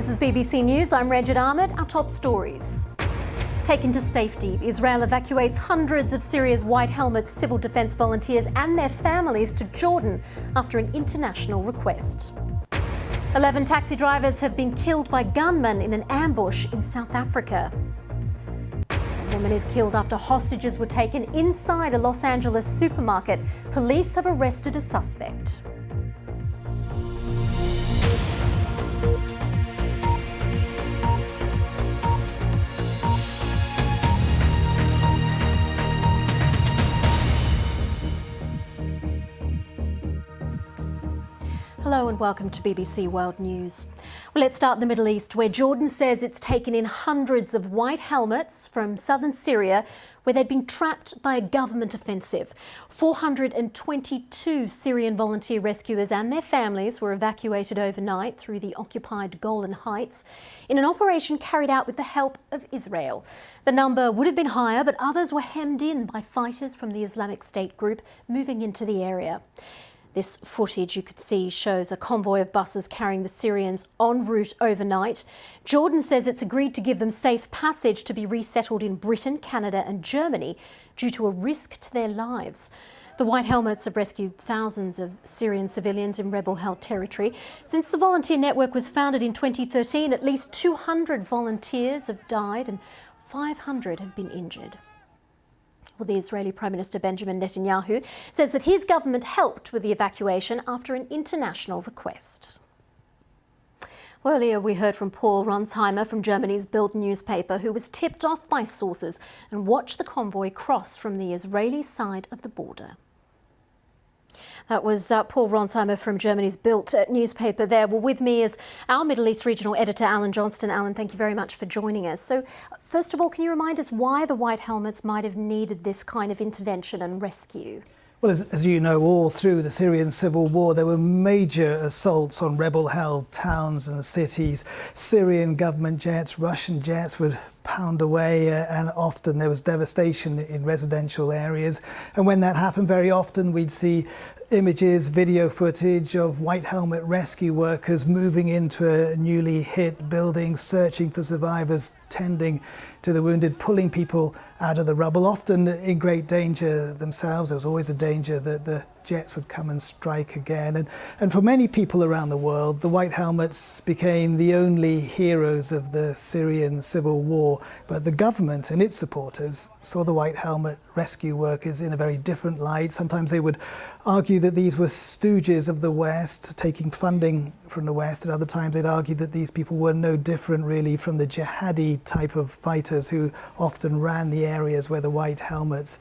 This is BBC News. I'm Rajat Ahmed. Our top stories. Taken to safety, Israel evacuates hundreds of Syria's White Helmets civil defence volunteers and their families to Jordan after an international request. 11 taxi drivers have been killed by gunmen in an ambush in South Africa. A woman is killed after hostages were taken inside a Los Angeles supermarket. Police have arrested a suspect. Hello and welcome to BBC World News. Well, let's start in the Middle East, where Jordan says it's taken in hundreds of white helmets from southern Syria, where they'd been trapped by a government offensive. 422 Syrian volunteer rescuers and their families were evacuated overnight through the occupied Golan Heights in an operation carried out with the help of Israel. The number would have been higher, but others were hemmed in by fighters from the Islamic State group moving into the area. This footage you could see shows a convoy of buses carrying the Syrians en route overnight. Jordan says it's agreed to give them safe passage to be resettled in Britain, Canada and Germany due to a risk to their lives. The White Helmets have rescued thousands of Syrian civilians in rebel-held territory. Since the volunteer network was founded in 2013, at least 200 volunteers have died and 500 have been injured. Well, the Israeli Prime Minister Benjamin Netanyahu says that his government helped with the evacuation after an international request. Well, earlier we heard from Paul Ronsheimer from Germany's Bild newspaper, who was tipped off by sources and watched the convoy cross from the Israeli side of the border. That was Paul Ronsheimer from Germany's Bild newspaper there. Well, with me is our Middle East regional editor, Alan Johnston. Alan, thank you very much for joining us. So, first of all, can you remind us why the White Helmets might have needed this kind of intervention and rescue? Well, as you know, all through the Syrian civil war, there were major assaults on rebel-held towns and cities. Syrian government jets, Russian jets would pound away, and often there was devastation in residential areas. And when that happened, very often we'd see images, video footage of White Helmet rescue workers moving into a newly hit building, searching for survivors, tending to the wounded, pulling people out of the rubble, often in great danger themselves. There was always a danger that the jets would come and strike again. And for many people around the world, the White Helmets became the only heroes of the Syrian civil war. But the government and its supporters saw the White Helmet rescue workers in a very different light. Sometimes they would argue that these were stooges of the West, taking funding from the West. At other times they'd argue that these people were no different really from the jihadi type of fighters who often ran the areas where the White Helmets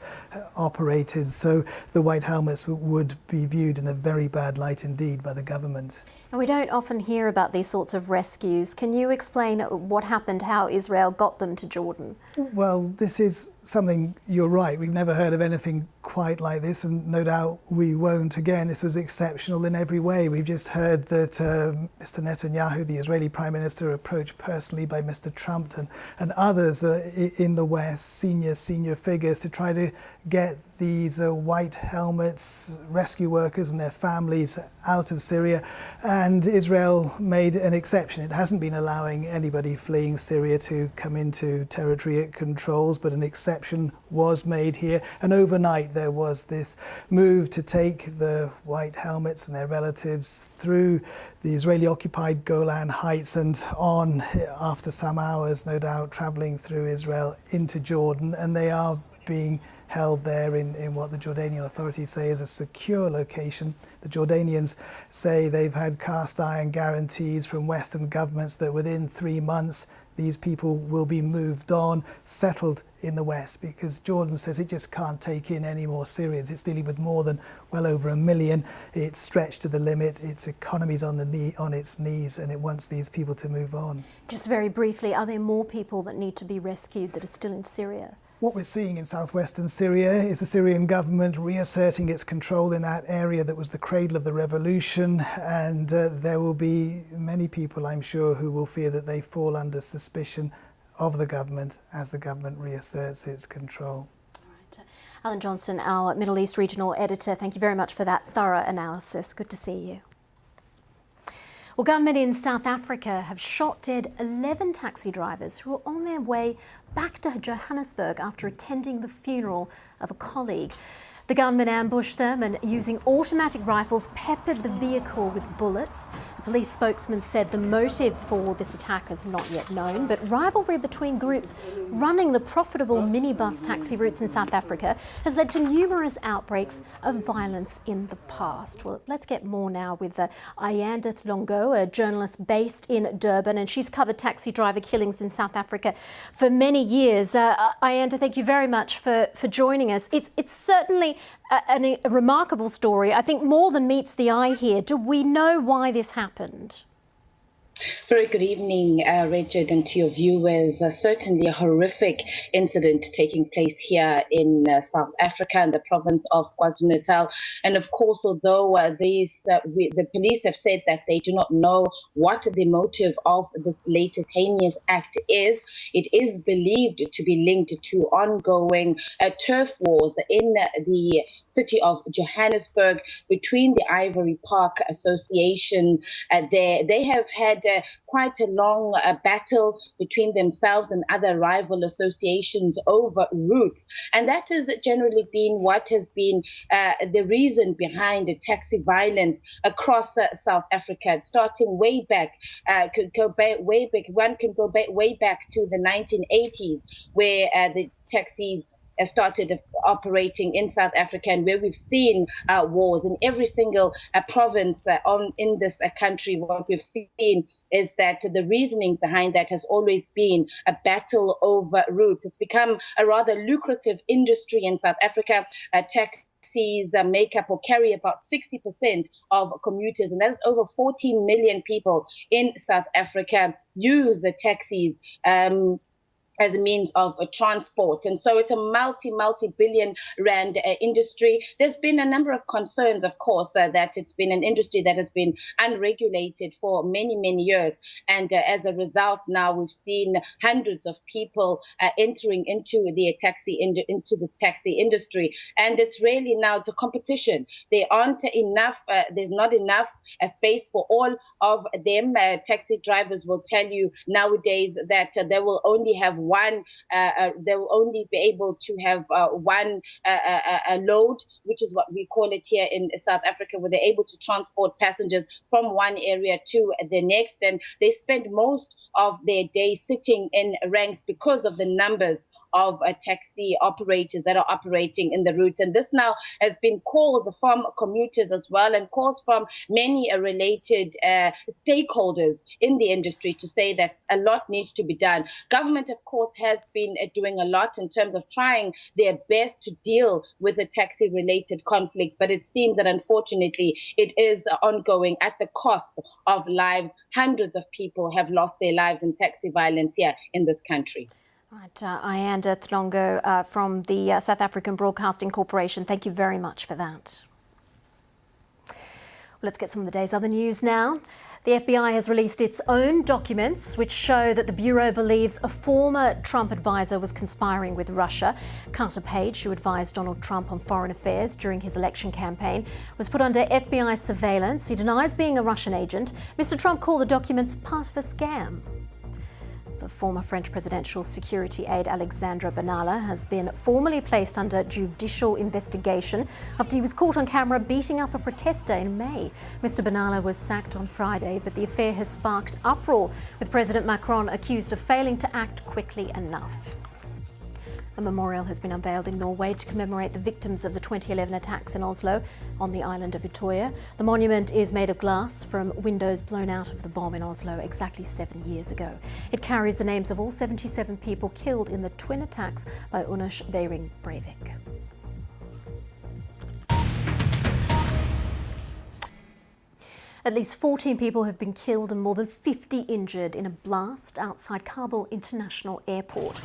operated. So the White Helmets would be viewed in a very bad light indeed by the government. And we don't often hear about these sorts of rescues. Can you explain what happened, how Israel got them to Jordan? Well, this is something, you're right, we've never heard of anything quite like this, and no doubt we won't again. This was exceptional in every way. We've just heard that Mr. Netanyahu, the Israeli Prime Minister, approached personally by Mr. Trump and others in the West, senior figures, to try to get these White Helmets rescue workers and their families out of Syria. And Israel made an exception. It hasn't been allowing anybody fleeing Syria to come into territory it controls, but an exception was made here. And overnight there was this move to take the White Helmets and their relatives through the Israeli-occupied Golan Heights and on, after some hours, no doubt, travelling through Israel into Jordan. And they are being held there in what the Jordanian authorities say is a secure location. The Jordanians say they've had cast iron guarantees from Western governments that within 3 months these people will be moved on, settled in the West, because Jordan says it just can't take in any more Syrians. It's dealing with more than well over 1 million. It's stretched to the limit. Its economy's on its knees, and it wants these people to move on. Just very briefly, are there more people that need to be rescued that are still in Syria? What we're seeing in southwestern Syria is the Syrian government reasserting its control in that area that was the cradle of the revolution, and there will be many people, I'm sure, who will fear that they fall under suspicion of the government as the government reasserts its control. All right. Alan Johnston, our Middle East regional editor, thank you very much for that thorough analysis. Good to see you. Well, gunmen in South Africa have shot dead 11 taxi drivers who were on their way back to Johannesburg after attending the funeral of a colleague. The gunmen ambushed them and, using automatic rifles, peppered the vehicle with bullets. A police spokesman said the motive for this attack is not yet known, but rivalry between groups running the profitable minibus taxi routes in South Africa has led to numerous outbreaks of violence in the past. Well, let's get more now with Ayanda Tlongo, a journalist based in Durban, and she's covered taxi driver killings in South Africa for many years. Ayanda, thank you very much for joining us. It's certainly a remarkable story. I think more than meets the eye here. Do we know why this happened? Very good evening, Richard, and to your viewers. Certainly a horrific incident taking place here in South Africa in the province of KwaZulu-Natal. And of course, although the police have said that they do not know what the motive of this latest heinous act is, it is believed to be linked to ongoing turf wars in the city of Johannesburg between the Ivory Park Association. They have had quite a long battle between themselves and other rival associations over routes. And that has generally been what has been the reason behind the taxi violence across South Africa, starting way back. One can go back way back to the 1980s, where the taxis started operating in South Africa, and where we've seen wars in every single province in this country. What we've seen is that the reasoning behind that has always been a battle over routes. It's become a rather lucrative industry in South Africa. Taxis make up or carry about 60% of commuters, and that's over 14 million people in South Africa use the taxis as a means of transport. And so it's a multi-billion rand industry. There's been a number of concerns, of course, that it's been an industry that has been unregulated for many, many years. And as a result, now we've seen hundreds of people entering into the taxi industry. And it's really now the competition. There aren't enough, there's not enough space for all of them. Taxi drivers will tell you nowadays that they will only have they will only be able to have one load, which is what we call it here in South Africa, where they're able to transport passengers from one area to the next. And they spend most of their day sitting in ranks because of the numbers of taxi operators that are operating in the routes. And this now has been called from commuters as well, and calls from many related stakeholders in the industry to say that a lot needs to be done. Government, of course, has been doing a lot in terms of trying their best to deal with the taxi-related conflicts, but it seems that unfortunately it is ongoing at the cost of lives. Hundreds of people have lost their lives in taxi violence here in this country. Right, Ayanda Tlongo from the South African Broadcasting Corporation, thank you very much for that. Well, let's get some of the day's other news now. The FBI has released its own documents which show that the Bureau believes a former Trump advisor was conspiring with Russia. Carter Page, who advised Donald Trump on foreign affairs during his election campaign, was put under FBI surveillance. He denies being a Russian agent. Mr. Trump called the documents part of a scam. The former French presidential security aide Alexandre Benalla has been formally placed under judicial investigation after he was caught on camera beating up a protester in May. Mr. Benalla was sacked on Friday, but the affair has sparked uproar, with President Macron accused of failing to act quickly enough. A memorial has been unveiled in Norway to commemorate the victims of the 2011 attacks in Oslo on the island of Utøya. The monument is made of glass from windows blown out of the bomb in Oslo exactly 7 years ago. It carries the names of all 77 people killed in the twin attacks by Anders Behring Breivik. At least 14 people have been killed and more than 50 injured in a blast outside Kabul International Airport.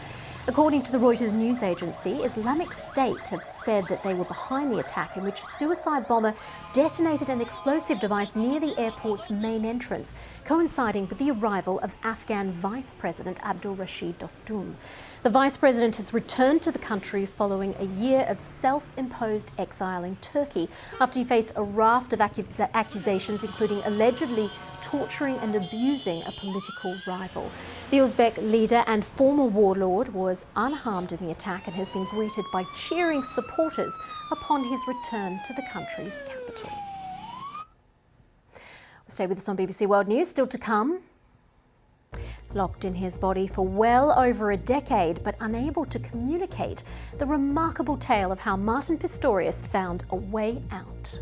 According to the Reuters news agency, Islamic State have said that they were behind the attack, in which a suicide bomber detonated an explosive device near the airport's main entrance, coinciding with the arrival of Afghan Vice President Abdul Rashid Dostum. The Vice President has returned to the country following a year of self-imposed exile in Turkey after he faced a raft of accusations, including allegedly torturing and abusing a political rival. The Uzbek leader and former warlord was unharmed in the attack and has been greeted by cheering supporters upon his return to the country's capital. Stay with us on BBC World News. Still to come. Locked in his body for well over a decade, but unable to communicate, the remarkable tale of how Martin Pistorius found a way out.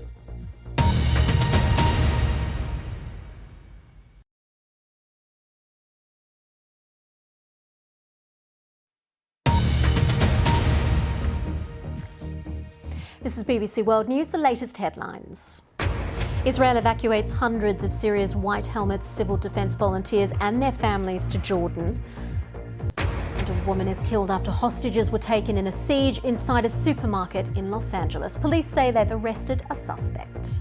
This is BBC World News, the latest headlines. Israel evacuates hundreds of Syria's White Helmets civil defence volunteers and their families to Jordan. And a woman is killed after hostages were taken in a siege inside a supermarket in Los Angeles. Police say they've arrested a suspect.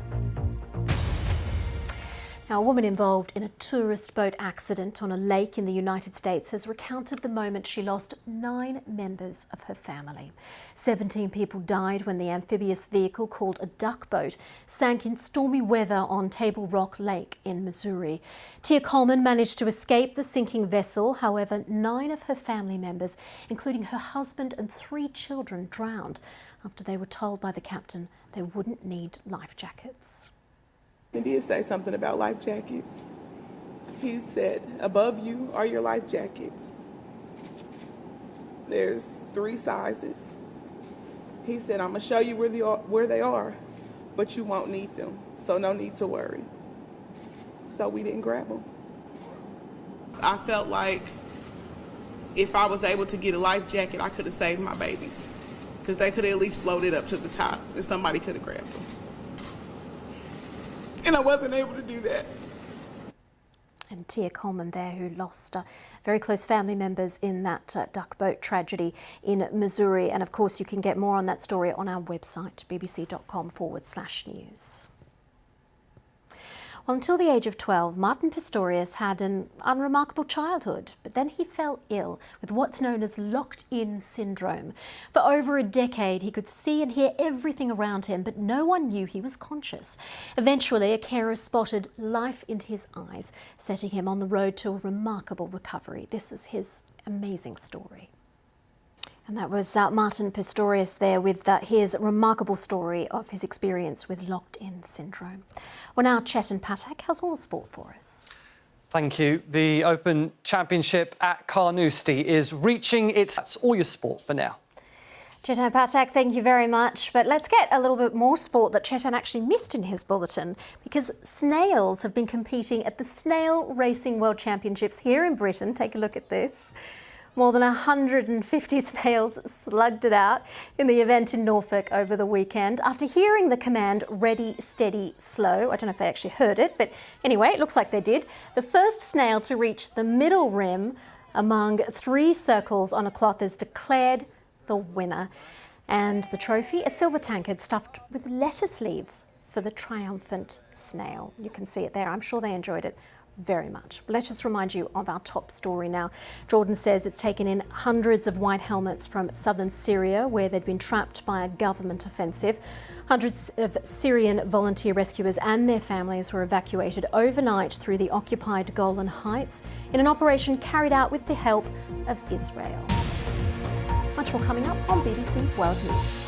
Now, a woman involved in a tourist boat accident on a lake in the United States has recounted the moment she lost 9 members of her family. 17 people died when the amphibious vehicle called a duck boat sank in stormy weather on Table Rock Lake in Missouri. Tia Coleman managed to escape the sinking vessel. However, 9 of her family members, including her husband and 3 children, drowned after they were told by the captain they wouldn't need life jackets. He did say something about life jackets. He said, above you are your life jackets. There's 3 sizes. He said, I'm going to show you where they are, but you won't need them, so no need to worry. So we didn't grab them. I felt like if I was able to get a life jacket, I could have saved my babies, because they could have at least floated up to the top and somebody could have grabbed them. And I wasn't able to do that. And Tia Coleman there, who lost very close family members in that duck boat tragedy in Missouri. And of course, you can get more on that story on our website, bbc.com/news. Well, until the age of 12, Martin Pistorius had an unremarkable childhood, but then he fell ill with what's known as locked-in syndrome. For over a decade, he could see and hear everything around him, but no one knew he was conscious. Eventually, a carer spotted life in his eyes, setting him on the road to a remarkable recovery. This is his amazing story. And that was Martin Pistorius there with his remarkable story of his experience with locked-in syndrome. Well, now Chetan Pathak has all the sport for us. Thank you. The Open Championship at Carnoustie is reaching its... That's all your sport for now. Chetan Pathak, thank you very much. But let's get a little bit more sport that Chetan actually missed in his bulletin, because snails have been competing at the Snail Racing World Championships here in Britain. Take a look at this. More than 150 snails slugged it out in the event in Norfolk over the weekend. After hearing the command, ready, steady, slow, I don't know if they actually heard it, but anyway, it looks like they did. The first snail to reach the middle rim among 3 circles on a cloth is declared the winner. And the trophy, a silver tankard stuffed with lettuce leaves for the triumphant snail. You can see it there. I'm sure they enjoyed it very much. Let's just remind you of our top story now. Jordan says it's taken in hundreds of white helmets from southern Syria, where they'd been trapped by a government offensive. Hundreds of Syrian volunteer rescuers and their families were evacuated overnight through the occupied Golan Heights in an operation carried out with the help of Israel. Much more coming up on BBC World News.